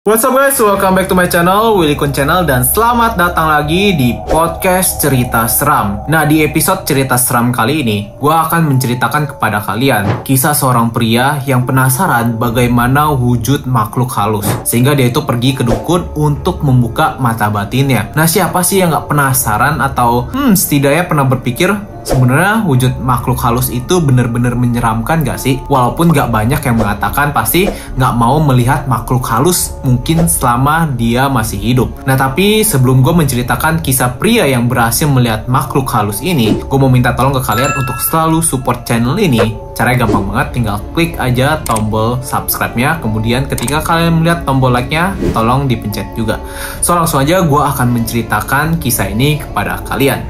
What's up guys, welcome back to my channel, Willy Kun Channel, dan selamat datang lagi di podcast cerita seram. Nah, di episode cerita seram kali ini, gue akan menceritakan kepada kalian kisah seorang pria yang penasaran bagaimana wujud makhluk halus, sehingga dia itu pergi ke dukun untuk membuka mata batinnya. Nah, siapa sih yang gak penasaran atau setidaknya pernah berpikir sebenarnya wujud makhluk halus itu benar-benar menyeramkan gak sih? Walaupun gak banyak yang mengatakan pasti gak mau melihat makhluk halus mungkin selama dia masih hidup. Nah, tapi sebelum gue menceritakan kisah pria yang berhasil melihat makhluk halus ini, gue mau minta tolong ke kalian untuk selalu support channel ini. Caranya gampang banget, tinggal klik aja tombol subscribe-nya. Kemudian ketika kalian melihat tombol like-nya, tolong dipencet juga. So, langsung aja gue akan menceritakan kisah ini kepada kalian.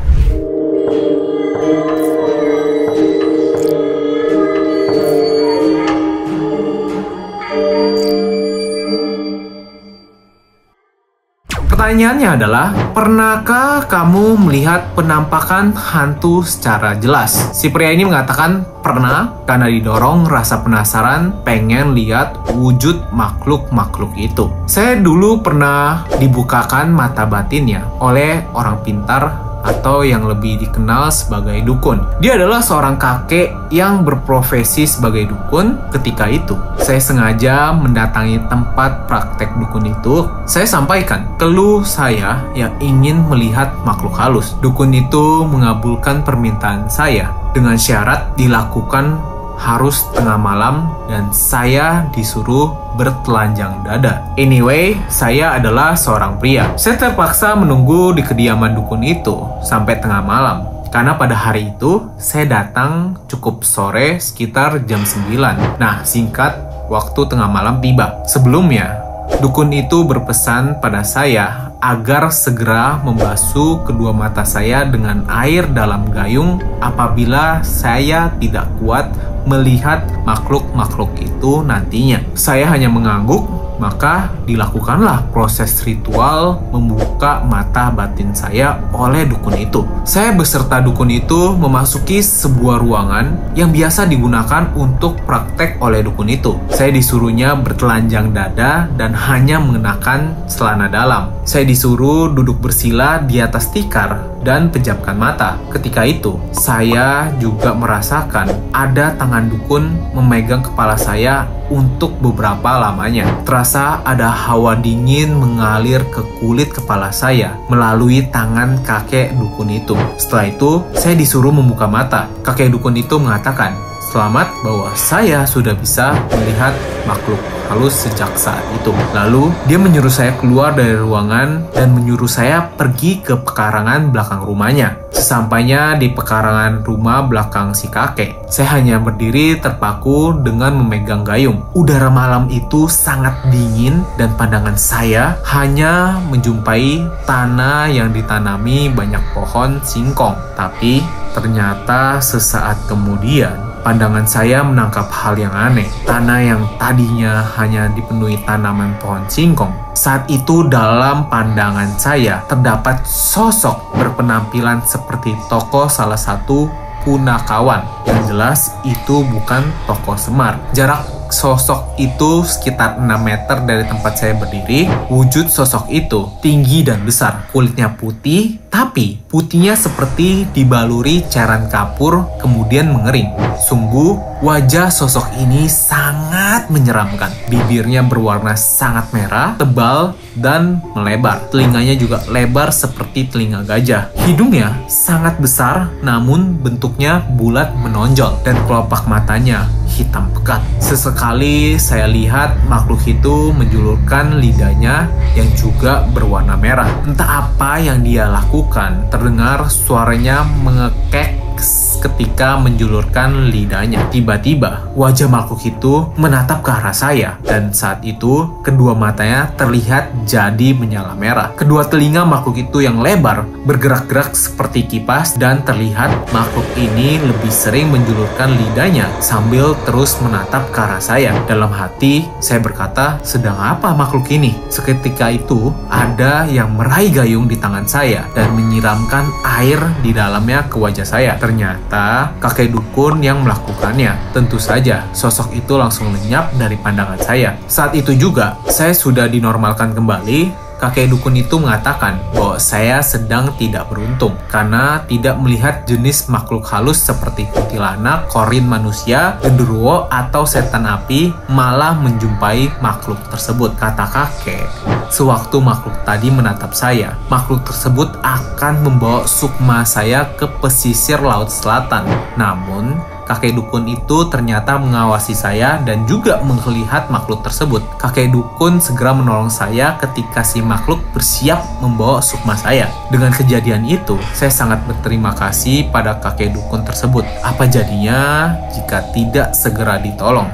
Pertanyaannya adalah, pernahkah kamu melihat penampakan hantu secara jelas? Si pria ini mengatakan pernah karena didorong rasa penasaran pengen lihat wujud makhluk-makhluk itu. Saya dulu pernah dibukakan mata batinnya oleh orang pintar atau yang lebih dikenal sebagai dukun. Dia adalah seorang kakek yang berprofesi sebagai dukun. Ketika itu, saya sengaja mendatangi tempat praktek dukun itu. Saya sampaikan keluh saya yang ingin melihat makhluk halus. Dukun itu mengabulkan permintaan saya dengan syarat dilakukan harus tengah malam dan saya disuruh bertelanjang dada. Anyway, saya adalah seorang pria. Saya terpaksa menunggu di kediaman dukun itu sampai tengah malam. Karena pada hari itu, saya datang cukup sore sekitar jam 9. Nah, singkat, waktu tengah malam tiba. Sebelumnya, dukun itu berpesan pada saya agar segera membasuh kedua mata saya dengan air dalam gayung apabila saya tidak kuat melihat makhluk-makhluk itu nantinya. Saya hanya mengangguk, maka dilakukanlah proses ritual membuka mata batin saya oleh dukun itu. Saya beserta dukun itu memasuki sebuah ruangan yang biasa digunakan untuk praktek oleh dukun itu. Saya disuruhnya bertelanjang dada dan hanya mengenakan celana dalam. Saya disuruh duduk bersila di atas tikar dan pejamkan mata. Ketika itu, saya juga merasakan ada tangan dukun memegang kepala saya untuk beberapa lamanya. Terasa ada hawa dingin mengalir ke kulit kepala saya melalui tangan kakek dukun itu. Setelah itu, saya disuruh membuka mata. Kakek dukun itu mengatakan, "Selamat bahwa saya sudah bisa melihat makhluk halus sejak saat itu." Lalu, dia menyuruh saya keluar dari ruangan dan menyuruh saya pergi ke pekarangan belakang rumahnya. Sesampainya di pekarangan rumah belakang si kakek, saya hanya berdiri terpaku dengan memegang gayung. Udara malam itu sangat dingin dan pandangan saya hanya menjumpai tanah yang ditanami banyak pohon singkong. Tapi ternyata sesaat kemudian, pandangan saya menangkap hal yang aneh. Tanah yang tadinya hanya dipenuhi tanaman pohon singkong, saat itu dalam pandangan saya terdapat sosok berpenampilan seperti tokoh salah satu punakawan. Yang jelas itu bukan tokoh Semar. Jarak sosok itu sekitar 6 meter dari tempat saya berdiri. Wujud sosok itu tinggi dan besar. Kulitnya putih, tapi putihnya seperti dibaluri cairan kapur kemudian mengering. Sungguh, wajah sosok ini sangat menyeramkan. Bibirnya berwarna sangat merah, tebal, dan melebar. Telinganya juga lebar seperti telinga gajah. Hidungnya sangat besar, namun bentuknya bulat menonjol. Dan kelopak matanya hitam pekat. Sesekali saya lihat makhluk itu menjulurkan lidahnya yang juga berwarna merah. Entah apa yang dia lakukan, terdengar suaranya mengekek ketika menjulurkan lidahnya. Tiba-tiba, wajah makhluk itu menatap ke arah saya, dan saat itu kedua matanya terlihat jadi menyala merah. Kedua telinga makhluk itu yang lebar bergerak-gerak seperti kipas, dan terlihat makhluk ini lebih sering menjulurkan lidahnya sambil terus menatap ke arah saya. Dalam hati, saya berkata, sedang apa makhluk ini? Seketika itu, ada yang meraih gayung di tangan saya dan menyiramkan air di dalamnya ke wajah saya. Ternyata kakek dukun yang melakukannya. Tentu saja sosok itu langsung lenyap dari pandangan saya. Saat itu juga saya sudah dinormalkan kembali. Kakek dukun itu mengatakan bahwa saya sedang tidak beruntung karena tidak melihat jenis makhluk halus seperti kuntilanak, korin manusia, genderuwo, atau setan api, malah menjumpai makhluk tersebut. Kata kakek, sewaktu makhluk tadi menatap saya, makhluk tersebut akan membawa sukma saya ke pesisir laut selatan. Namun, kakek dukun itu ternyata mengawasi saya dan juga melihat makhluk tersebut. Kakek dukun segera menolong saya ketika si makhluk bersiap membawa sukma saya. Dengan kejadian itu, saya sangat berterima kasih pada kakek dukun tersebut. Apa jadinya jika tidak segera ditolong?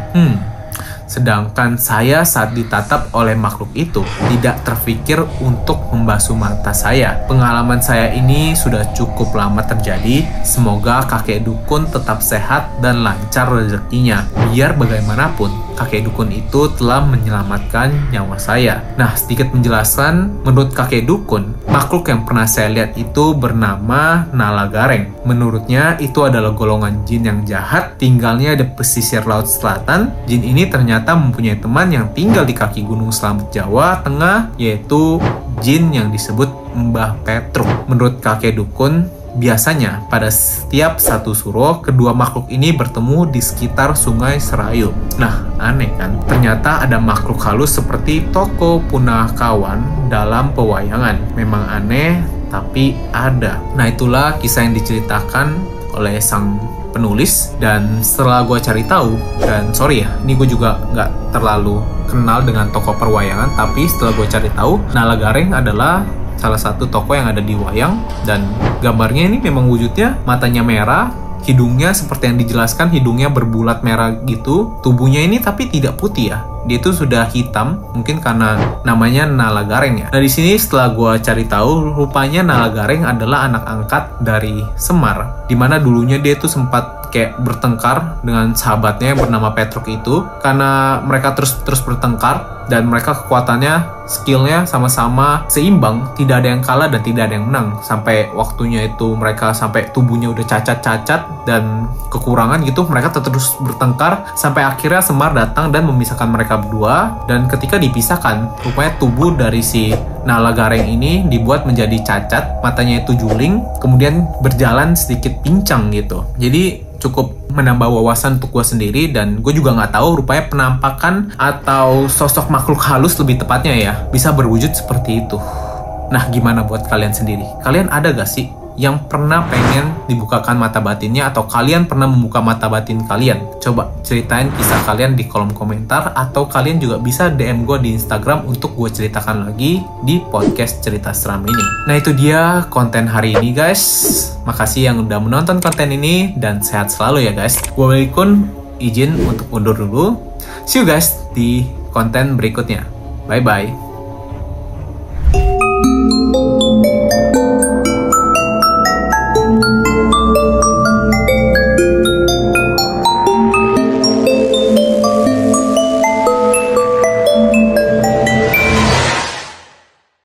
Sedangkan saya saat ditatap oleh makhluk itu tidak terpikir untuk membasuh mata saya. Pengalaman saya ini sudah cukup lama terjadi. Semoga kakek dukun tetap sehat dan lancar rezekinya. Biar bagaimanapun, kakek dukun itu telah menyelamatkan nyawa saya. Nah, sedikit menjelaskan, menurut kakek dukun, makhluk yang pernah saya lihat itu bernama Nala Gareng. Menurutnya itu adalah golongan jin yang jahat, tinggalnya di pesisir laut selatan. Jin ini ternyata mempunyai teman yang tinggal di kaki Gunung Slamet Jawa Tengah, yaitu jin yang disebut Mbah Petruk. Menurut kakek dukun, biasanya pada setiap satu suro, kedua makhluk ini bertemu di sekitar Sungai Serayu. Nah, aneh kan? Ternyata ada makhluk halus seperti Toko Punakawan dalam pewayangan. Memang aneh, tapi ada. Nah, itulah kisah yang diceritakan oleh sang penulis, dan setelah gue cari tahu, dan sorry ya, ini gue juga nggak terlalu kenal dengan tokoh perwayangan, tapi setelah gue cari tahu, Nala Gareng adalah salah satu tokoh yang ada di wayang, dan gambarnya ini memang wujudnya matanya merah, hidungnya seperti yang dijelaskan, hidungnya berbulat merah gitu, tubuhnya ini tapi tidak putih ya. Dia itu sudah hitam, mungkin karena namanya Nala Gareng ya. Nah, di sini setelah gue cari tahu, rupanya Nala Gareng adalah anak angkat dari Semar, dimana dulunya dia itu sempat kayak bertengkar dengan sahabatnya yang bernama Petruk itu. Karena mereka terus bertengkar dan mereka kekuatannya, skillnya sama-sama seimbang, tidak ada yang kalah dan tidak ada yang menang. Sampai waktunya itu mereka sampai tubuhnya udah cacat-cacat dan kekurangan gitu, mereka terus bertengkar sampai akhirnya Semar datang dan memisahkan mereka berdua. Dan ketika dipisahkan, rupanya tubuh dari si Nala Gareng ini dibuat menjadi cacat, matanya itu juling, kemudian berjalan sedikit pincang gitu. Jadi cukup menambah wawasan untuk gue sendiri, dan gue juga nggak tahu rupanya penampakan atau sosok makhluk halus lebih tepatnya ya bisa berwujud seperti itu. Nah, gimana buat kalian sendiri? Kalian ada gak sih yang pernah pengen dibukakan mata batinnya, atau kalian pernah membuka mata batin kalian? Coba ceritain kisah kalian di kolom komentar, atau kalian juga bisa DM gue di Instagram untuk gue ceritakan lagi di podcast cerita seram ini. Nah, itu dia konten hari ini guys. Makasih yang udah menonton konten ini, dan sehat selalu ya guys. Gue Walikun izin untuk undur dulu. See you guys di konten berikutnya. Bye bye.